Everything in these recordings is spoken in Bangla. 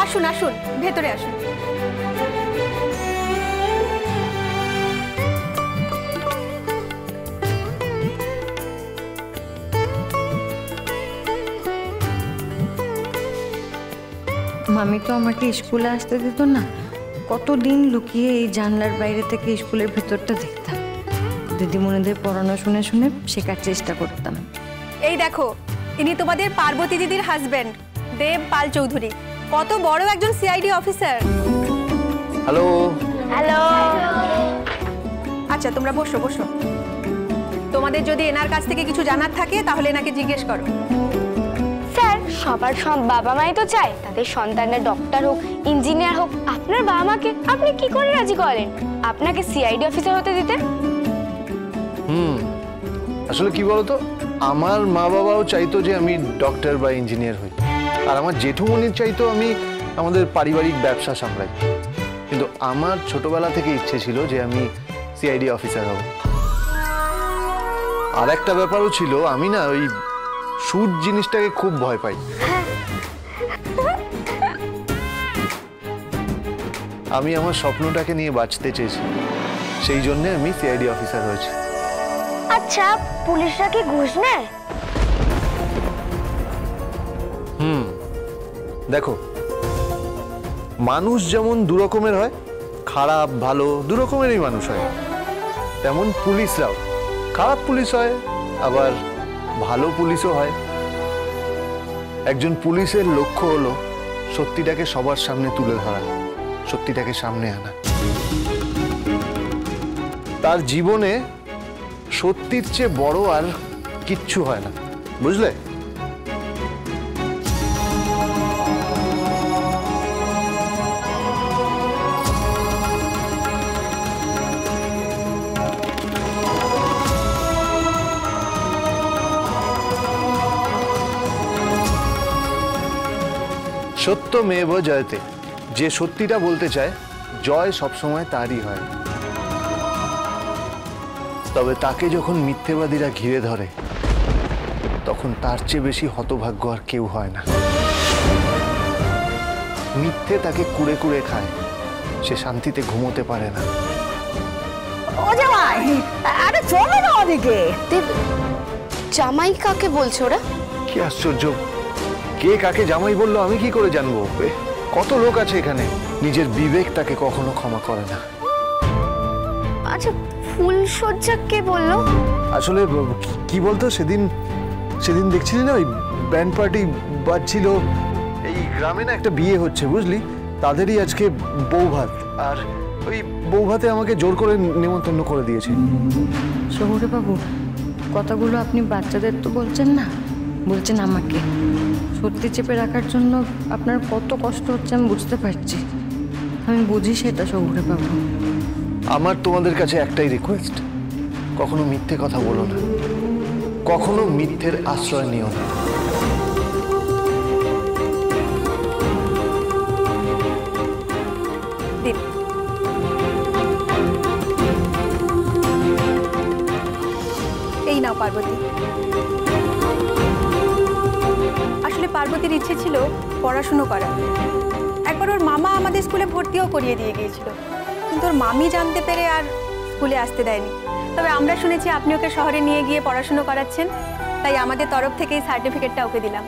আসুন আসুন, ভেতরে আসুন। মামি তো আমাকে স্কুলে আসতে দিত না, কতদিন লুকিয়ে এই জানলার বাইরে থেকে স্কুলের ভেতরটা দেখতাম। দিদিমণিদের পড়ানো শুনে শুনে শেখার চেষ্টা করতাম। এই দেখো, ইনি তোমাদের পার্বতী দিদির হাজবেন্ড দেব পাল চৌধুরী, কত বড় একজন সিআইডি অফিসার। হ্যালো। হ্যালো। আচ্ছা তোমরা বসো বসো, তোমাদের যদি এনার কাছ থেকে কিছু জানার থাকে তাহলে এনাকে জিজ্ঞেস করো। স্যার, সবার বাবা মাই তো চায় তাদের সন্তানরা ডক্টর হোক, ইঞ্জিনিয়ার হোক। আপনার বাবা মাকে আপনি কি করে রাজি করেন আপনাকে সিআইডি অফিসার হতে দিতে? আসলে কি বলতো, আমার মা বাবাও চাইতো যে আমি ডক্টর বা ইঞ্জিনিয়ার হই, আর আমার জেঠুমনির চাইতো আমি আমাদের পারিবারিক ব্যবসা সামলাই। কিন্তু আমার ছোটবেলা থেকে ইচ্ছে ছিল যে আমি সিআইডি অফিসার হব। আর একটা ব্যাপারও ছিল, আমি না ওই সুট জিনিসটাকে খুব ভয় পাই। আমি আমার স্বপ্নটাকে নিয়ে বাঁচতে চেয়েছি, সেই জন্য আমি সিআইডি অফিসার হয়েছি। আচ্ছা, পুলিশরা কি ঘুষ নেয়? দেখো, মানুষ যেমন দু রকমের হয়, খারাপ ভালো দু রকমেরই মানুষ হয়, তেমন পুলিশরাও খারাপ পুলিশ হয়, আবার ভালো পুলিশও হয়। একজন পুলিশের লক্ষ্য হলো সত্যিটাকে সবার সামনে তুলে ধরা, সত্যিটাকে সামনে আনা। তার জীবনে সত্যির চেয়ে বড় আর কিচ্ছু হয় না, বুঝলে? সত্যমেব জয়তে, যে সত্যিটা বলতে চায় জয় সবসময় তারই হয়। তবে তাকে যখন মিথ্যেবাদীরা ঘিরে ধরে তখন তার চেয়ে বেশি হতভাগ্য আর কেউ হয় না। মিথ্যে তাকে কুড়ে কুড়ে খায়, সে শান্তিতে ঘুমোতে পারে না। ও জামাই, আরে চলো না ওদিকে। জামাই কাকে বলছো ওরা? কি আশ্চর্য, কে কাকে জামাই বললো আমি কি করে জানবো? কত লোক আছে এখানে, নিজের বিবেক তাকে কখনো ক্ষমা করে না। আচ্ছা, ফুলসজ্জা কে বললো? আসলে কি বলতো, সেদিন দেখছিলি না ওই ব্যান্ড পার্টি বাজছিল, এই গ্রামে না একটা বিয়ে হচ্ছে বুঝলি, তাদেরই আজকে বৌভাত, আর ওই বৌভাতে আমাকে জোর করে নিমন্ত্রণ করে দিয়েছে। শহুরে বাবু, কথাগুলো আপনি বাচ্চাদের তো বলছেন না, বলছেন আমাকে। সত্যি চেপে রাখার জন্য আপনার কত কষ্ট হচ্ছে আমি বুঝতে পারছি, আমি বুঝি সেটা শহুরে বাবু। আমার তোমাদের কাছে একটাই রিকোয়েস্ট, কখনো মিথ্যে কথা বলো না, কখনো মিথ্যের আশ্রয় নিও না। এই নাও পার্বতী। আসলে পার্বতীর ইচ্ছে ছিল পড়াশুনো করা, একবার ওর মামা আমাদের স্কুলে ভর্তিও করিয়ে দিয়ে গিয়েছিল, কিন্তু ওর মামি জানতে পেরে আর স্কুলে আসতে দেয়নি। তবে আমরা শুনেছি আপনি ওকে শহরে নিয়ে গিয়ে পড়াশুনো করাচ্ছেন, তাই আমাদের তরফ থেকে এই সার্টিফিকেটটা ওকে দিলাম,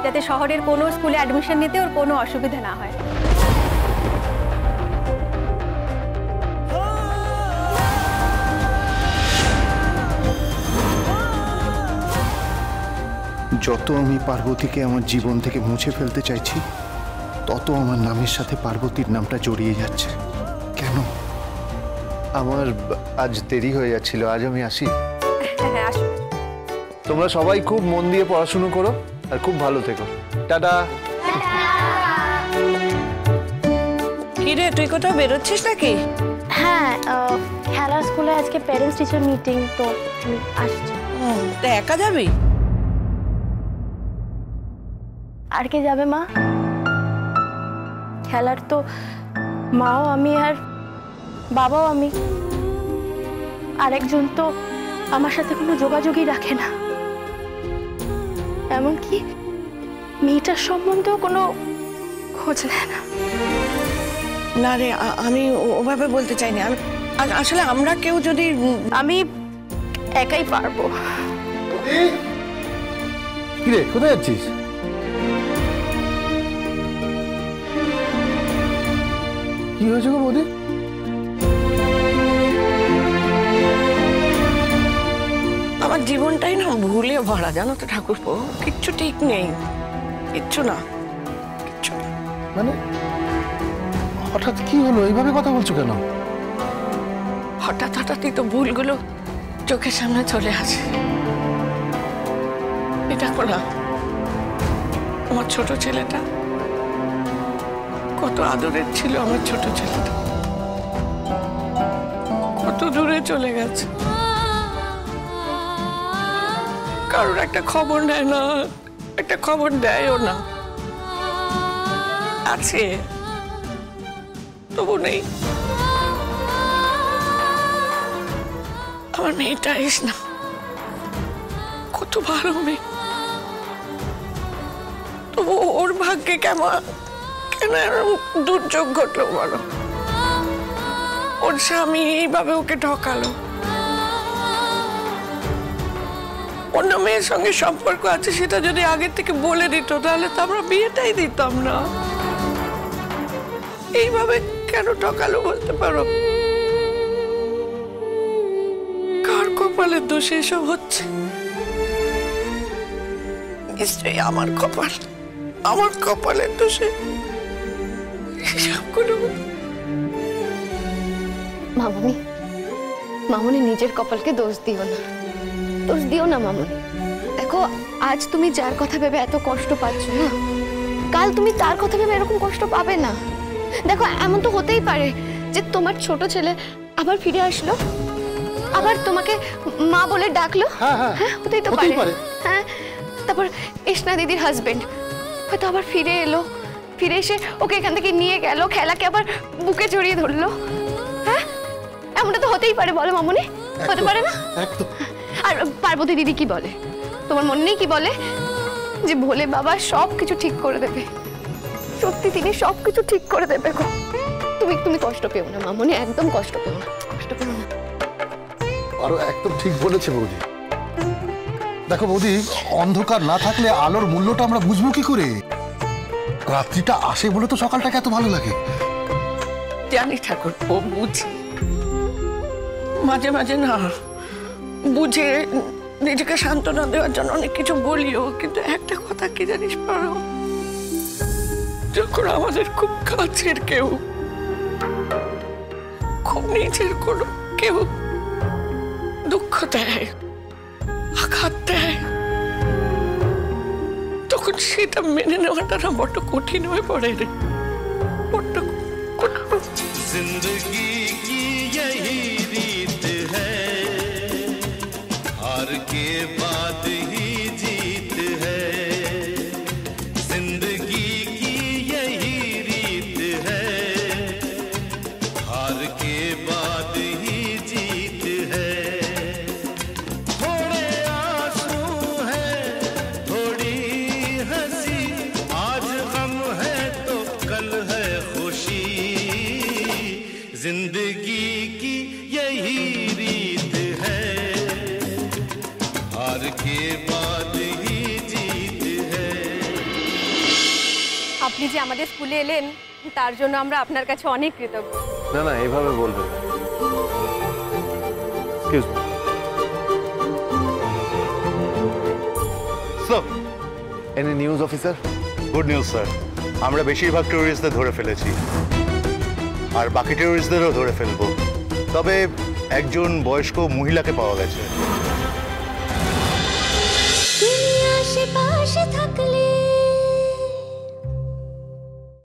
যাতে শহরের কোনো স্কুলে অ্যাডমিশন নিতে ওর কোনো অসুবিধা না হয়। যত আমি পার্বতীকে আমার জীবন থেকে মুছে ফেলতে চাইছি, তত আমার নামের সাথে পার্বতীর নামটা জড়িয়ে যাচ্ছে। কেন? আমার আজ দেরি হয়ে যাচ্ছিল, আজ আমি আসি। হ্যাঁ আসুন। তোমরা সবাই খুব মন দিয়ে পড়াশুনো করো আর খুব ভালো থেকো। টাটা। কি রে, তুই কোথাও বেরোচ্ছিস নাকি? হ্যাঁ, খেলার স্কুলে আজকে প্যারেন্টস টিচার মিটিং, তো আমি আসছি। তা একা যাবি? আর কে যাবে মা? খেলার তো মাও আমি আর বাবাও আমি, আরেকজন তো আমার সাথে কোনো যোগাযোগই রাখে না। এমনকি মেয়েটার সম্বন্ধেও কোনো খোঁজ নেয় না। না রে, আমি ওভাবে বলতে চাইনি। আমি আসলে আমরা কেউ যদি আমি একাই পারবো। কিরে কোথায় যাচ্ছিস? কি হয়েছে গো বৌদি? আমার জীবনটাই না ভুলে ভরা, জানো তো ঠাকুরপো। কিচ্ছু ঠিক নেই, কিচ্ছু না, কিচ্ছু না। মানে হঠাৎ কি হলো? এইভাবে কথা বলছো কেন? হঠাৎ হঠাৎই তো ভুলগুলো চোখের সামনে চলে আসে। এটা না, আমার ছোট ছেলেটা কত আদরের ছিল। আমার ছোট ছেলেটা কত দূরে চলে গেছে, কারোর একটা খবর নেয় না, একটা খবর দেয়ও না। আছে তবু নেই। আমার মেয়েটা এস না, কত ভালো মেয়ে, তবু ওর ভাগ্যে কেন দুর্যোগ ঘটলো বলো? ওর স্বামী এইভাবে ওকে ঠকালো। অন্য মেয়ের সঙ্গে সম্পর্ক আছে, সেটা যদি আগের থেকে বলে দিত তাহলে তো আমরা বিয়েটাই দিতাম না। এইভাবে কেন ঠকালো বলতে পারো? কার কপালের দোষে এসব হচ্ছে? নিশ্চয়ই আমার কপাল, আমার কপালের দোষে এসবগুলো। মামুনি, মামুনি নিজের কপালকে দোষ দিও না, দোষ দিও না মামুনি। দেখো, আজ তুমি যার কথা ভেবে এত কষ্ট পাচ্ছ না, কাল তুমি তার কথা ভেবে এরকম কষ্ট পাবে না। দেখো, এমন তো হতেই পারে যে তোমার ছোট ছেলে আবার ফিরে আসলো, আবার তোমাকে মা বলে ডাকলো। হ্যাঁ, হতেই তো পারে। হ্যাঁ, তারপর এসনা দিদির হাজবেন্ড হয়তো আবার ফিরে এলো, ফিরে এসে ওকে এখান থেকে নিয়ে গেল, খেলাকে আবার বুকে জড়িয়ে ধরলো। হ্যাঁ, এমনটা তো হতেই পারে, বলো মামুনি, হতে পারে না? আর পার্বতী দিদি কি বলে, তোমার মনে নেই কি বলে? যে ভোলে বাবা সবকিছু ঠিক করে দেবে। সত্যি তিনি সবকিছু ঠিক করে দেবে গো। তুমি কষ্ট পেও না মামুনি, একদম কষ্ট পেও না, কষ্ট পেও না। আরো একদম ঠিক বলেছে বৌদি। দেখো বৌদি, অন্ধকার না থাকলে আলোর মূল্যটা আমরা বুঝবো কি করে? রাত্রিটা আসে বলে তো সকালটাকে এত ভালো লাগে। জানি ঠাকুর, ও বুঝি, মাঝে মাঝে না বুঝে নিজেকে সান্ত্বনা দেওয়ার জন্য অনেক কিছু বলিও, কিন্তু একটা কথা কি জানিস পারো, যখন আমাদের খুব কাছের কেউ, খুব নিজের কোনো কেউ দুঃখ দেয়, আঘাত দেয়, তখন সেটা মেনে নেওয়াটা না বড্ড কঠিন হয়ে পড়ে রে, বড্ড কঠিন। जिंदगी की यही रीत है, हार के बाद ही जीत है। जिंदगी की यही रीत है, हार के बाद ही जीत है। थोड़े आंसू हैं, थोड़ी हंसी, आज गम है तो कल है खुशी। जिंदगी की यही रीत है, हार के बाद ही जीत है। আপনি যে আমাদের স্কুলে এলেন তার জন্য আমরা আপনার কাছে অনেক কৃতজ্ঞ। না না, এইভাবে বলবেন না। Excuse me. So, Any news, officer? Good news sir, আমরা বেশিরভাগ টেররিস্টদের ধরে ফেলেছি, আর বাকি টেররিস্টদেরও ধরে ফেলবো। তবে একজন বয়স্ক মহিলাকে পাওয়া গেছে। তুমি আশেপাশে থাকলে